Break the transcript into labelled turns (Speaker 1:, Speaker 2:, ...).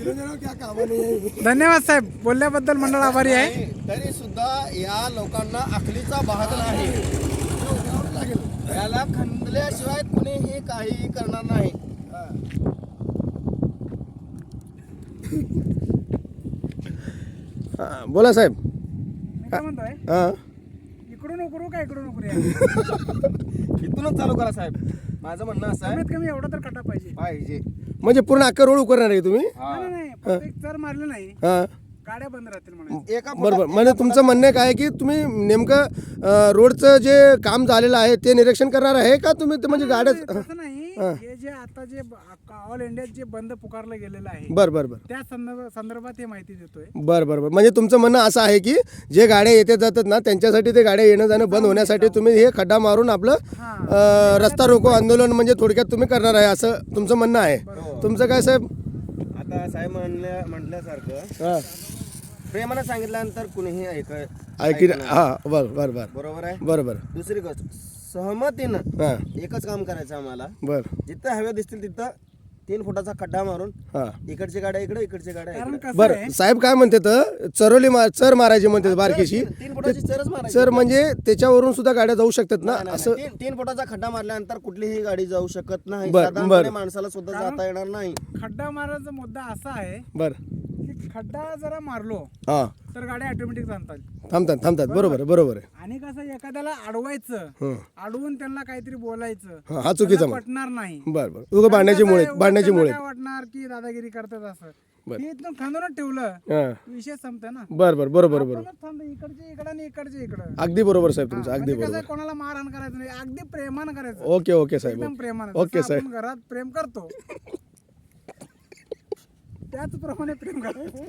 Speaker 1: धन्यवाद साहेब, बोलल्याबद्दल मंडळ आभारी आहे.
Speaker 2: तरी सुद्धा या लोकांना अकलीचा भाग नाही. याला खंदल्याशिवाय कुणीही काही करणार नाही.
Speaker 3: बोला साहेब.
Speaker 1: मी काय म्हणतोय,
Speaker 3: हां
Speaker 1: इकडून उकरू का इकडून उकरूया?
Speaker 2: इथूनच चालू करा साहेब. माझं म्हणणं असं आहे,
Speaker 1: कमीत कमी एवढा तर कटा पाहिजे.
Speaker 2: पाहिजे.
Speaker 3: म्हणजे पूर्ण अख्खा रोड उकरणार आहे तुम्ही?
Speaker 1: नाही नाही, प्रत्येक जर मारलं नाही
Speaker 3: हां
Speaker 1: गाड्या बंद राहतील म्हणायचं.
Speaker 2: एका
Speaker 3: बरोबर. म्हणजे तुमचं म्हणणं काय आहे की तुम्ही नेमकं रोडचं जे काम झालेलं आहे ते निरीक्षण करणार आहे का तुम्ही ते म्हणजे गाड्या?
Speaker 1: तसं नाही, हे जे आता जे ऑल इंडियात जे बंद पुकारलं गेलेलं आहे
Speaker 3: बरं बरं बरं
Speaker 1: त्या संदर्भात हे माहिती देतोय.
Speaker 3: बरं बरं बरं. म्हणजे तुमचं म्हणणं असं आहे की जे गाड्या येते जातात ना त्यांच्यासाठी ते गाड्या येणं जाणं बंद होण्यासाठी तुम्ही हे खड्डा मारून आपलं रस्ता रोको आंदोलन म्हणजे थोडक्यात तुम्ही करणार आहे असं तुमचं म्हणणं आहे. तुमचं काय साहेब?
Speaker 2: आता साहेब म्हटल्यासारखं
Speaker 3: हां
Speaker 2: प्रेमानं सांगितल्यानंतर कुणीही
Speaker 3: ऐकी हां बरं बरं बरं
Speaker 2: बरोबर आहे.
Speaker 3: बरं बरं
Speaker 2: दुसरी गोष्ट सहमतीनं
Speaker 3: हां
Speaker 2: एकच काम करायचं आम्हाला.
Speaker 3: बरं
Speaker 2: जिथं हव्या दिसतील तिथं 3 फुटाचा खड्डा मारून
Speaker 3: हां
Speaker 2: इकडची गाड्या इकडे, इकडची गाड्या
Speaker 1: कारण
Speaker 2: इकडे.
Speaker 1: कसं
Speaker 3: बरं.
Speaker 1: आहे,
Speaker 3: साहेब काय म्हणते तर चर मारायची म्हणते बारकीशी.
Speaker 2: 3 फुटाची चरच मारायची.
Speaker 3: सर म्हणजे त्याच्यावरून सुद्धा गाड्या जाऊ शकतात ना असं?
Speaker 2: 3 फुटाचा खड्डा मारल्यानंतर कुठलीही गाडी जाऊ शकत नाही.
Speaker 3: बरं,
Speaker 2: साधारणपणे
Speaker 3: बरं.
Speaker 2: माणसाला सुद्धा जाता येणार नाही.
Speaker 1: खड्डा मारायचा मुद्दा असा आहे
Speaker 3: बरं
Speaker 1: की खड्डा जरा मारलो
Speaker 3: हां
Speaker 1: तर गाड्या ऑटोमॅटिक थांबतात.
Speaker 3: थांबतात बरोबर बरोबर आहे.
Speaker 1: आणि कसं एखाद्याला अडवायचं,
Speaker 3: हं.
Speaker 1: अडवून त्यांना काहीतरी बोलायचं,
Speaker 3: हां, हा चुकीचा
Speaker 1: त्यांना
Speaker 3: मग.
Speaker 1: पटणार नाही.
Speaker 3: बरं बरं उगं भांडण्याची मुळे
Speaker 1: त्यांना काय वाटणार की दादागिरी करतात असं.
Speaker 3: बरं.
Speaker 1: हे इथून खांदूनच ठेवलं
Speaker 3: हां
Speaker 1: विषय संपतोय ना.
Speaker 3: बरं बरं बरोबर बरोबर.
Speaker 1: आपणच थांबतो, इकडचे इकडं आणि इकडचे इकडं.
Speaker 3: अगदी बरोबर साहेब तुमचं अगदी
Speaker 1: म्हणजे कसं आहे,
Speaker 3: बरोबर.
Speaker 1: कोणाला मारहाण करायचं नाही, अगदी प्रेमानं करायचं.
Speaker 3: ओके ओके साहेब
Speaker 1: एकदम प्रेमानं.
Speaker 3: ओके
Speaker 1: जसं
Speaker 3: साहेब.
Speaker 1: आपण घरात प्रेम करतो त्याचप्रमाणे प्रेम करायचं.